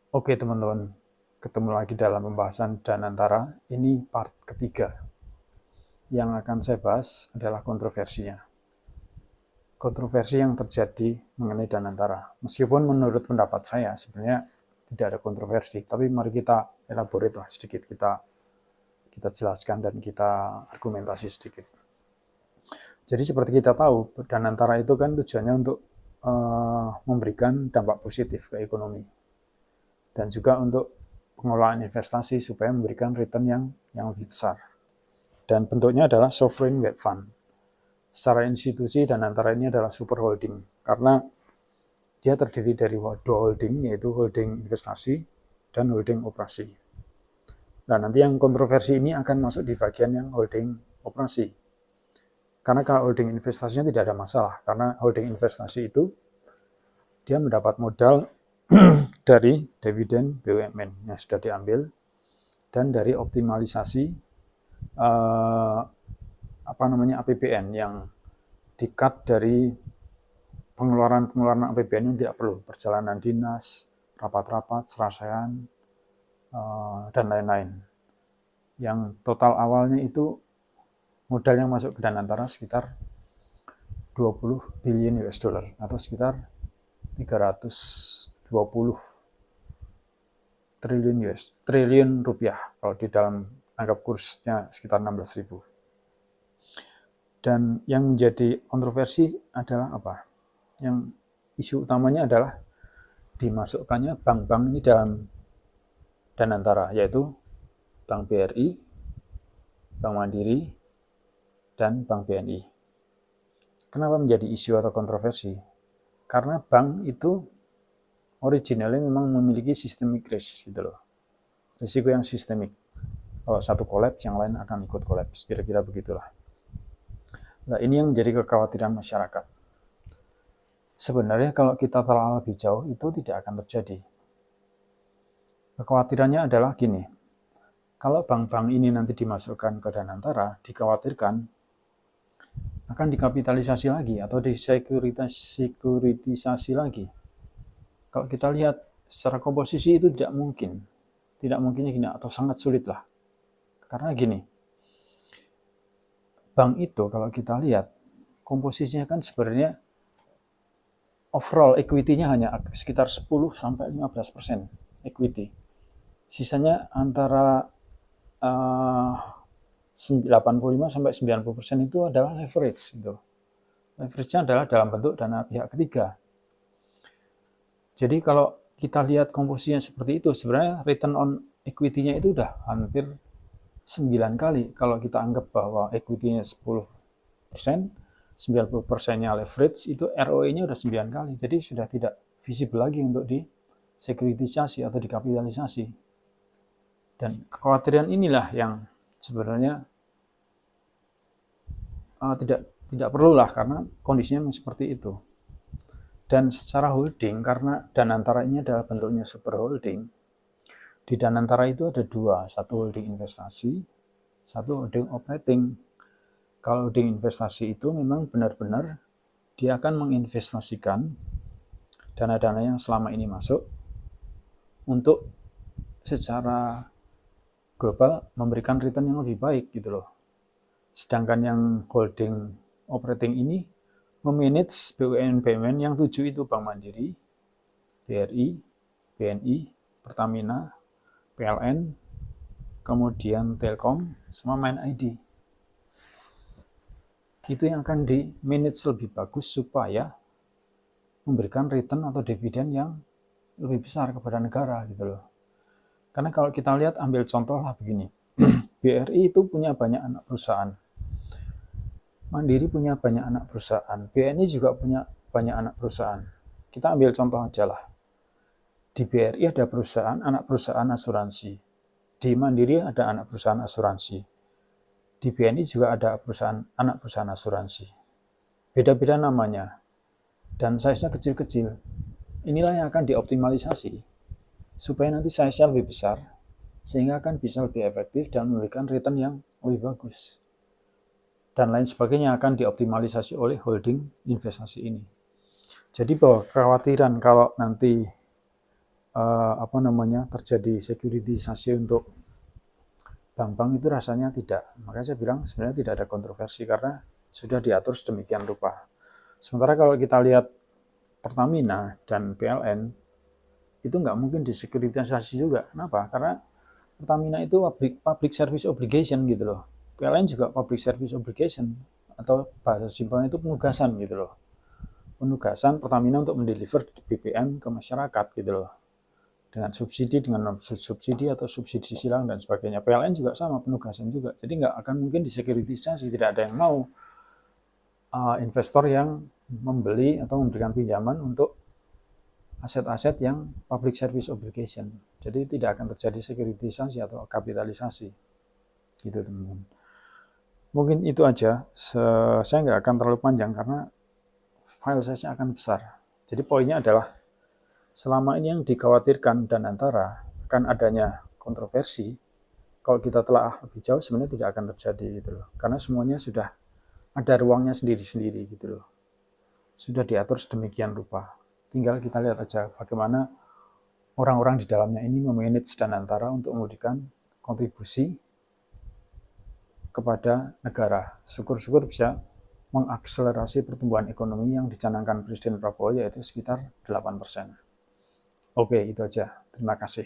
Oke teman-teman, ketemu lagi dalam pembahasan Danantara. Ini part ketiga. Yang akan saya bahas adalah kontroversinya. Kontroversi yang terjadi mengenai Danantara. Meskipun menurut pendapat saya sebenarnya tidak ada kontroversi, tapi mari kita elaborate lah sedikit, kita jelaskan dan kita argumentasi sedikit. Jadi seperti kita tahu, Danantara itu kan tujuannya untuk memberikan dampak positif ke ekonomi dan juga untuk pengelolaan investasi supaya memberikan return yang lebih besar. Dan bentuknya adalah sovereign wealth fund. Secara institusi dan antara ini adalah super holding karena dia terdiri dari dua holding, yaitu holding investasi dan holding operasi. Nah, nanti yang kontroversi ini akan masuk di bagian yang holding operasi. Karena kalau holding investasinya tidak ada masalah, karena holding investasi itu dia mendapat modal dari dividen BUMN yang sudah diambil dan dari optimalisasi APBN yang di-cut dari pengeluaran APBN yang tidak perlu, perjalanan dinas, rapat-rapat, serasaian, dan lain-lain. Yang total awalnya itu modal yang masuk ke Danantara sekitar 20 billion US dollar atau sekitar 320 triliun rupiah kalau di dalam anggap kursnya sekitar 16.000. Dan yang menjadi kontroversi adalah apa? Yang isu utamanya adalah dimasukkannya bank-bank ini dalam Danantara, yaitu Bank BRI, Bank Mandiri, dan Bank BNI. Kenapa menjadi isu atau kontroversi? Karena bank itu originalnya memang memiliki systemic risk gitu loh. Risiko yang sistemik. Kalau satu kolaps, yang lain akan ikut kolaps. Kira-kira begitulah. Nah, ini yang menjadi kekhawatiran masyarakat. Sebenarnya kalau kita telah lebih jauh, itu tidak akan terjadi. Kekhawatirannya adalah gini, kalau bank-bank ini nanti dimasukkan ke Danantara, dikhawatirkan akan dikapitalisasi lagi atau disekuritisasi lagi. Kalau kita lihat secara komposisi itu tidak mungkin. Tidak mungkinnya gini, atau sangat sulit lah. Karena gini, bank itu kalau kita lihat, komposisinya kan sebenarnya overall equity-nya hanya sekitar 10-15% equity. Sisanya antara 85-90% itu adalah leverage. Gitu. Leverage-nya adalah dalam bentuk dana pihak ketiga. Jadi kalau kita lihat komposisinya seperti itu, sebenarnya return on equity-nya itu udah hampir 9 kali. Kalau kita anggap bahwa equity-nya 10%, 90%-nya leverage, itu ROE-nya udah 9 kali. Jadi sudah tidak visible lagi untuk disekuritisasi atau dikapitalisasi. Dan kekhawatiran inilah yang sebenarnya tidak perlulah karena kondisinya memang seperti itu. Dan secara holding, karena Danantara ini adalah bentuknya super holding, di Danantara itu ada dua, satu holding investasi, satu holding operating. Kalau holding investasi itu memang benar-benar dia akan menginvestasikan dana-dana yang selama ini masuk untuk secara global memberikan return yang lebih baik gitu loh. Sedangkan yang holding operating ini memanage BUMN yang 7 itu Bank Mandiri, BRI, BNI, Pertamina, PLN, kemudian Telkom, sama Main ID. Itu yang akan di manage lebih bagus supaya memberikan return atau dividen yang lebih besar kepada negara gitu loh. Karena kalau kita lihat ambil contoh lah begini, BRI itu punya banyak anak perusahaan, Mandiri punya banyak anak perusahaan, BNI juga punya banyak anak perusahaan. Kita ambil contoh aja lah. Di BRI ada perusahaan, anak perusahaan asuransi. Di Mandiri ada anak perusahaan asuransi. Di BNI juga ada anak perusahaan asuransi. Beda-beda namanya. Dan size-nya kecil-kecil. Inilah yang akan dioptimalisasi. Supaya nanti size-nya lebih besar. Sehingga akan bisa lebih efektif dan memberikan return yang lebih bagus. Dan lain sebagainya akan dioptimalisasi oleh holding investasi ini. Jadi bahwa kekhawatiran kalau nanti terjadi sekuritisasi untuk bank-bank itu rasanya tidak. Makanya saya bilang sebenarnya tidak ada kontroversi karena sudah diatur sedemikian rupa. Sementara kalau kita lihat Pertamina dan PLN itu nggak mungkin disekuritisasi juga. Kenapa? Karena Pertamina itu public service obligation gitu loh. PLN juga public service obligation atau bahasa simpelnya itu penugasan gitu loh. Penugasan Pertamina untuk mendeliver BBM ke masyarakat gitu loh. Dengan subsidi, dengan non subsidi atau subsidi silang dan sebagainya. PLN juga sama, penugasan juga. Jadi nggak akan mungkin disekuritisasi, tidak ada yang mau investor yang membeli atau memberikan pinjaman untuk aset-aset yang public service obligation. Jadi tidak akan terjadi sekuritisasi atau kapitalisasi. Gitu teman-teman. Mungkin itu aja. Saya nggak akan terlalu panjang karena file size-nya akan besar. Jadi poinnya adalah selama ini yang dikhawatirkan dan antara akan adanya kontroversi, kalau kita telah lebih jauh sebenarnya tidak akan terjadi gitu loh. Karena semuanya sudah ada ruangnya sendiri-sendiri gitu loh. Sudah diatur sedemikian rupa. Tinggal kita lihat aja bagaimana orang-orang di dalamnya ini memanage dan antara untuk memberikan kontribusi kepada negara. Syukur-syukur bisa mengakselerasi pertumbuhan ekonomi yang dicanangkan Presiden Prabowo yaitu sekitar 8%. Oke, itu aja. Terima kasih.